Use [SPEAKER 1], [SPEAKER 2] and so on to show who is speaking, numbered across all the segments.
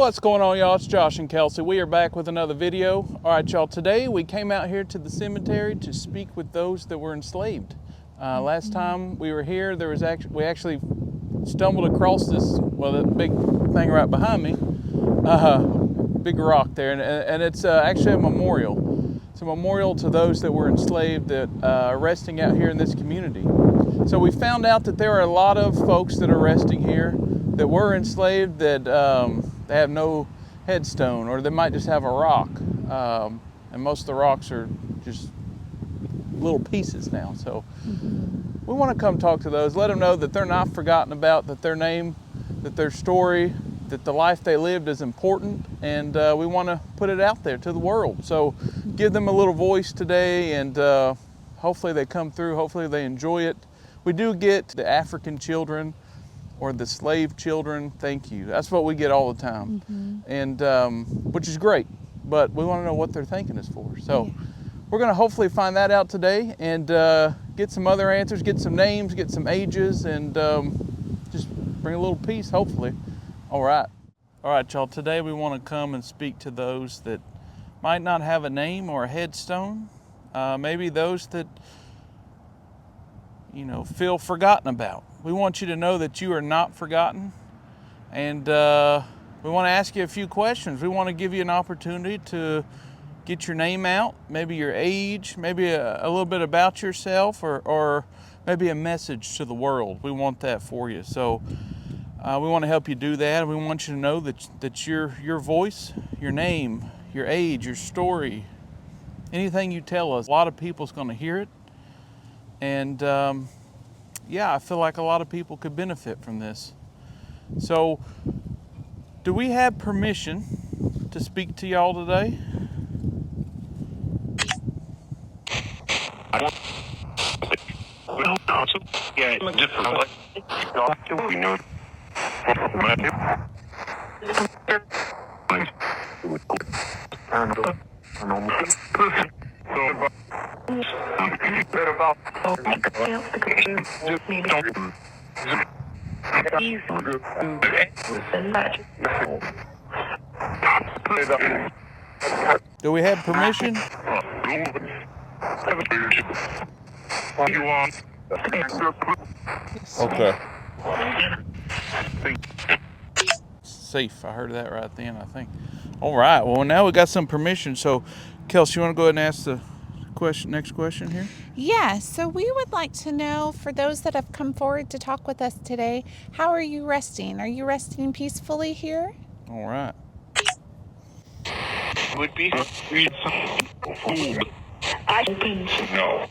[SPEAKER 1] What's going on, y'all? It's Josh and Kelsey. We are back with another video. All right, y'all, today we came out here to the cemetery to speak with those that were enslaved. Last time we were here, we actually stumbled across this, well, the big thing right behind me, big rock there, and it's actually a memorial. It's a memorial to those that were enslaved that are resting out here in this community. So we found out that there are a lot of folks that are resting here that were enslaved that they have no headstone, or they might just have a rock. And most of the rocks are just little pieces now. So we want to come talk to those, let them know that they're not forgotten about, that their name, that their story, that the life they lived is important, and we want to put it out there to the world. So give them a little voice today, and hopefully they come through, hopefully they enjoy it. We do get the African children or the slave children, thank you. That's what we get all the time, and which is great, but we want to know what they're thanking us for. So we're going to hopefully find that out today, and get some other answers, get some names, get some ages, and just bring a little peace, hopefully. All right, y'all, today we want to come and speak to those that might not have a name or a headstone, maybe those that, you know, feel forgotten about. We want you to know that you are not forgotten, and we want to ask you a few questions. We want to give you an opportunity to get your name out, maybe your age, maybe a little bit about yourself, or maybe a message to the world. We want that for you. So we want to help you do that. We want you to know that your voice, your name, your age, your story, anything you tell us, a lot of people's going to hear it. And yeah, I feel like a lot of people could benefit from this. So, do we have permission to speak to y'all today? Do we have permission? Okay. Safe. I heard that right then, I think. All right. Well, now we got some permission. So, Kelsey, you want to go ahead and ask the next question here?
[SPEAKER 2] Yeah, so we would like to know, for those that have come forward to talk with us today, how are you resting? Are you resting peacefully here?
[SPEAKER 1] All right.
[SPEAKER 3] Would be I open no.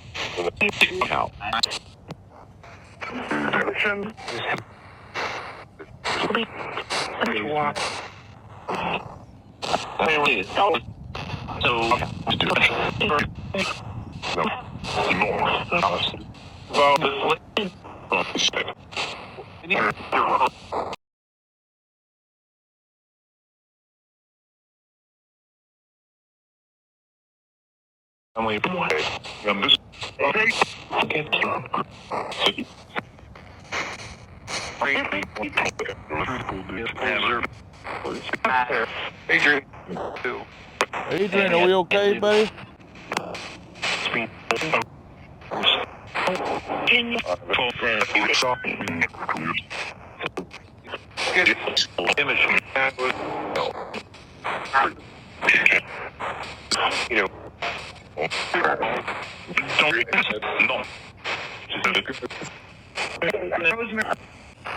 [SPEAKER 1] Adrian, are we okay, buddy?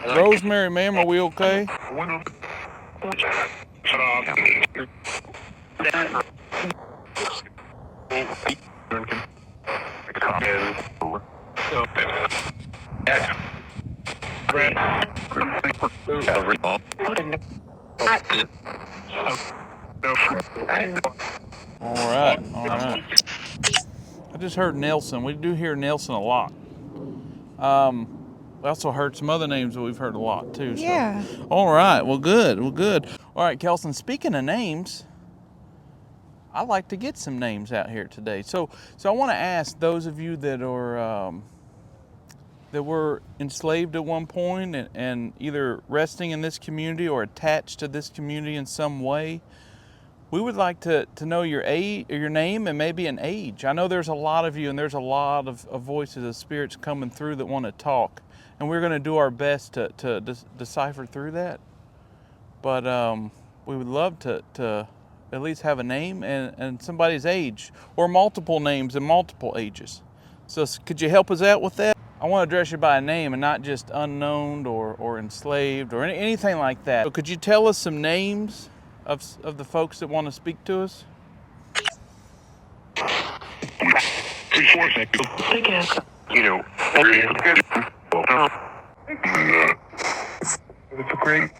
[SPEAKER 1] Rosemary, ma'am, are we okay? All right. I just heard Nelson. We do hear Nelson a lot. We also heard some other names that we've heard a lot too. So.
[SPEAKER 2] Yeah.
[SPEAKER 1] All right. Well, good. All right, Kelson, speaking of names, I like to get some names out here today. So I want to ask those of you that are that were enslaved at one point and either resting in this community or attached to this community in some way, we would like to know your age, your name, and maybe an age. I know there's a lot of you, and there's a lot of voices of spirits coming through that want to talk, and we're going to do our best to decipher through that. But we would love to at least have a name and somebody's age, or multiple names and multiple ages. So could you help us out with that? I want to address you by a name and not just unknown or enslaved or anything like that. So could you tell us some names of the folks that want to speak to us?
[SPEAKER 3] You know, it's a great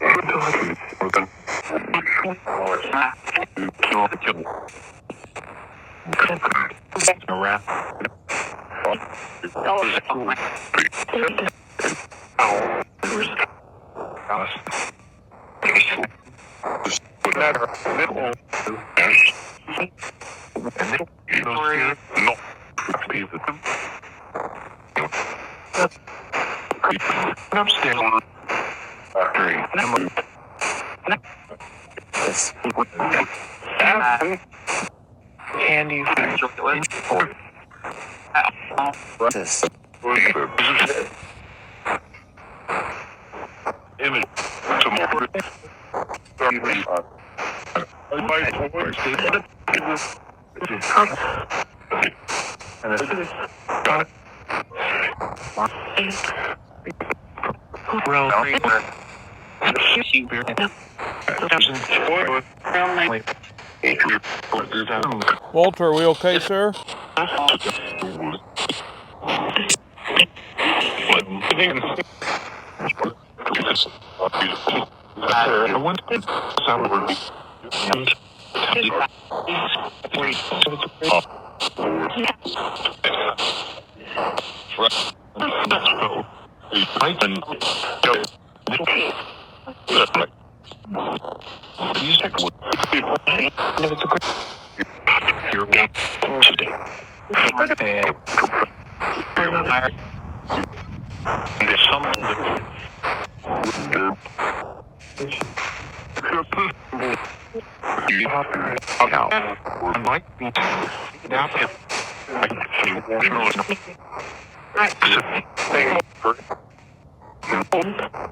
[SPEAKER 3] candy image
[SPEAKER 1] Walter, are we okay, sir?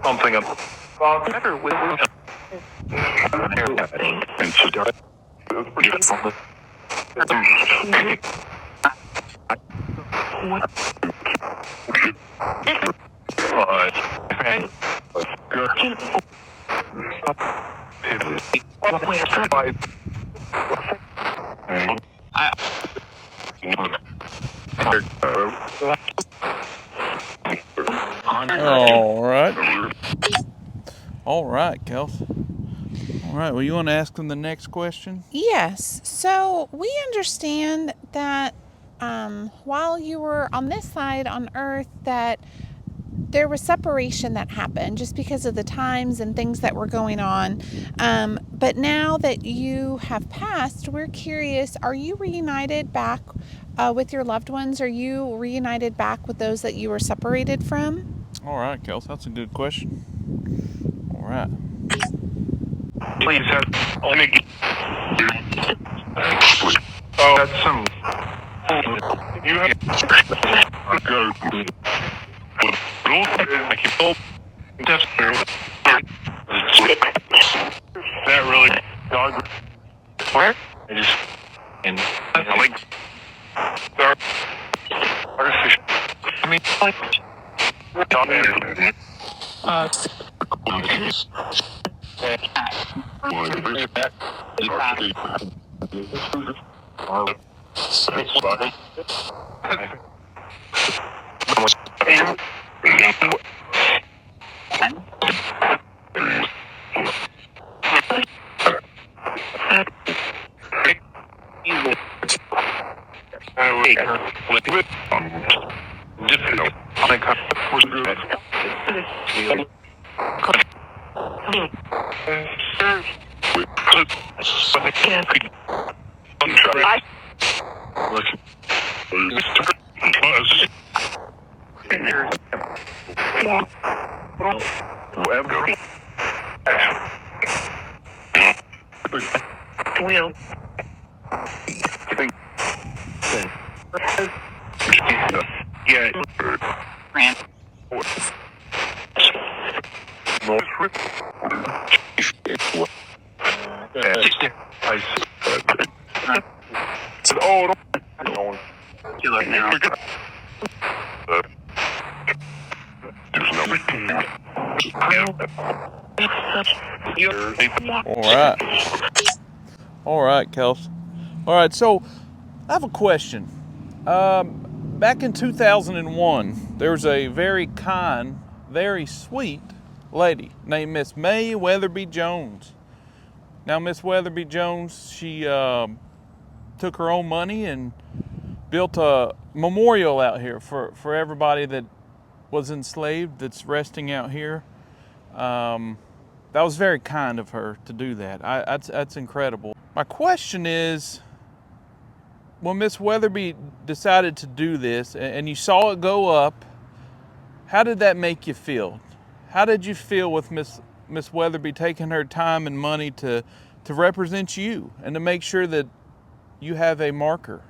[SPEAKER 1] something of better with All right, Kelsey. All right, well, you want to ask them the next question?
[SPEAKER 2] Yes. So we understand that while you were on this side on Earth, that there was separation that happened just because of the times and things that were going on. But now that you have passed, we're curious, are you reunited back with your loved ones? Are you reunited back with those that you were separated from?
[SPEAKER 1] All right, Kelsey, that's a good question. All right.
[SPEAKER 3] Please oh, that's some. You have go. That really dog. Where? I just and I like artificial. I mean, Wheel. Yeah.
[SPEAKER 1] All right, Kels. All right, so I have a question. Back in 2001, there was a very kind, very sweet lady named Miss May Weatherby Jones. Now, Miss Weatherby Jones, she took her own money and built a memorial out here for everybody that was enslaved that's resting out here. That was very kind of her to do that. That's incredible. My question is, when Miss Weatherby decided to do this and you saw it go up, how did that make you feel? How did you feel with Miss Weatherby taking her time and money to represent you and to make sure that you have a marker?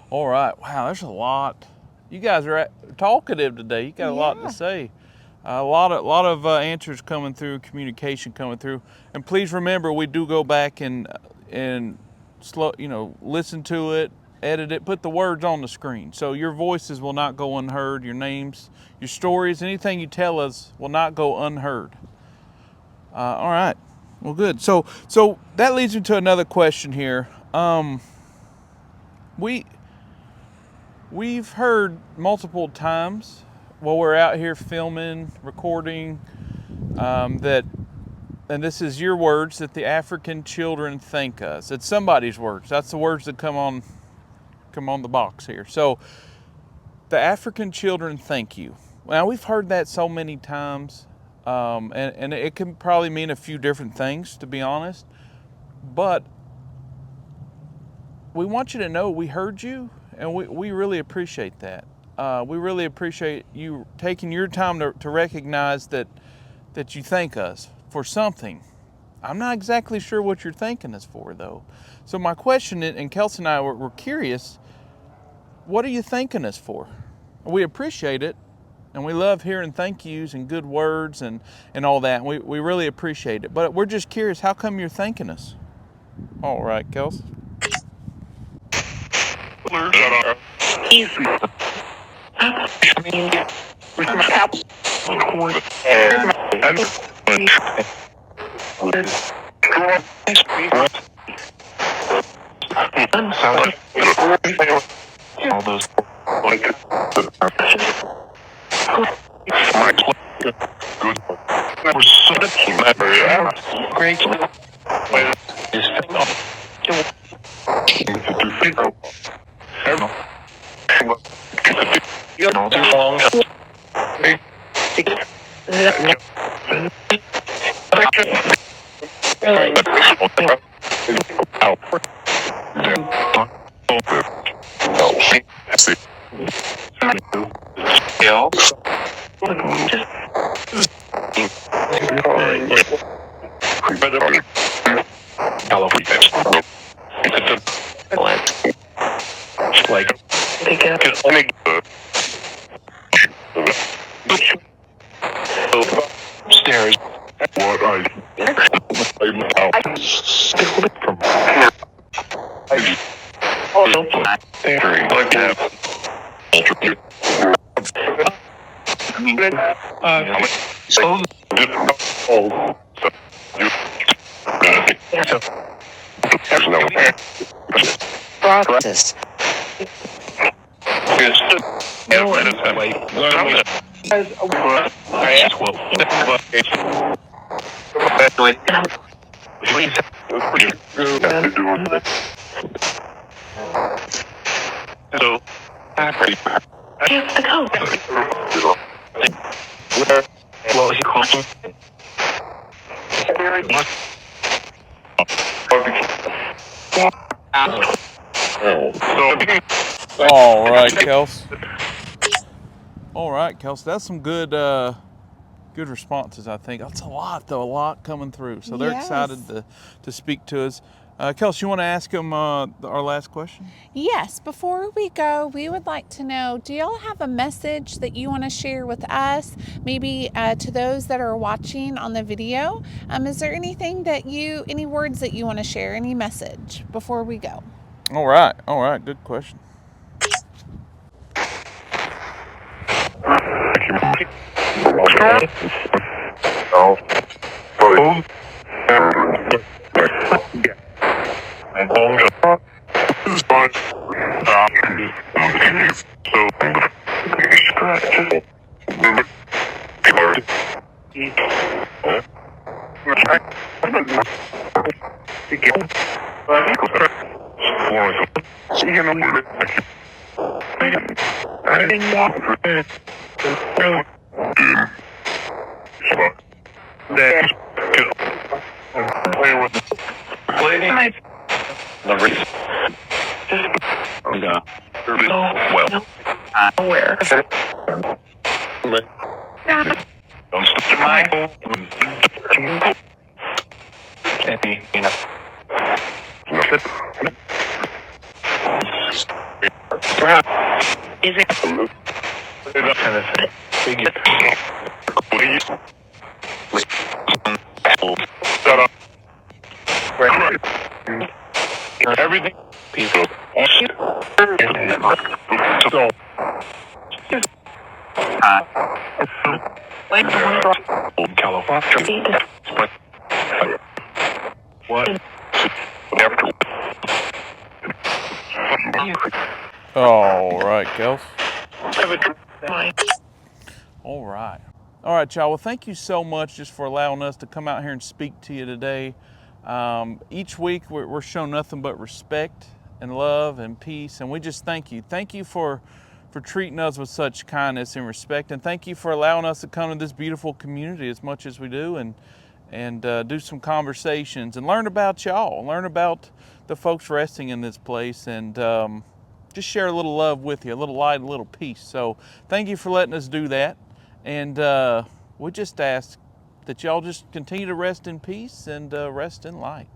[SPEAKER 1] All right. Wow, there's a lot. You guys are talkative today. You got a lot to say. A lot of answers coming through, communication coming through. And please remember, we do go back and slow, listen to it, edit it, put the words on the screen. So your voices will not go unheard. Your names, your stories, anything you tell us will not go unheard. All right. Well, good. So that leads me to another question here. We've heard multiple times while we're out here filming, recording, that, and this is your words, that the African children thank us. It's somebody's words. That's the words that come on the box here. So the African children thank you. Now, we've heard that so many times, and it can probably mean a few different things, to be honest. But we want you to know we heard you, and we really appreciate that. We really appreciate you taking your time to recognize that you thank us for something. I'm not exactly sure what you're thanking us for, though. So my question, and Kelsey and I were curious, what are you thanking us for? We appreciate it, and we love hearing thank yous and good words and all that. We really appreciate it. But we're just curious, how come you're thanking us? All right, Kelsey.
[SPEAKER 3] All those good. We're sort of great. Not too long. Stairs. What I
[SPEAKER 4] process.
[SPEAKER 3] So, well, he called him.
[SPEAKER 1] All right, Kels. All right, Kels. That's some good good responses, I think. That's a lot, though. A lot coming through. So they're excited to speak to us. Kels, you want to ask them our last question?
[SPEAKER 2] Yes, before we go, we would like to know, do y'all have a message that you want to share with us, maybe to those that are watching on the video? Is there anything any words that you want to share, any message before we go?
[SPEAKER 1] All right, good question.
[SPEAKER 4] Where? Is it?
[SPEAKER 3] Everything. People. California. What?
[SPEAKER 1] All right, Kels. All right. All right, y'all. Well, thank you so much just for allowing us to come out here and speak to you today. Each week we're shown nothing but respect and love and peace, and we just thank you. Thank you for treating us with such kindness and respect, and thank you for allowing us to come to this beautiful community as much as we do, and do some conversations and learn about y'all, learn about the folks resting in this place, and just share a little love with you, a little light, a little peace. So thank you for letting us do that, and we just ask that y'all just continue to rest in peace and rest in light.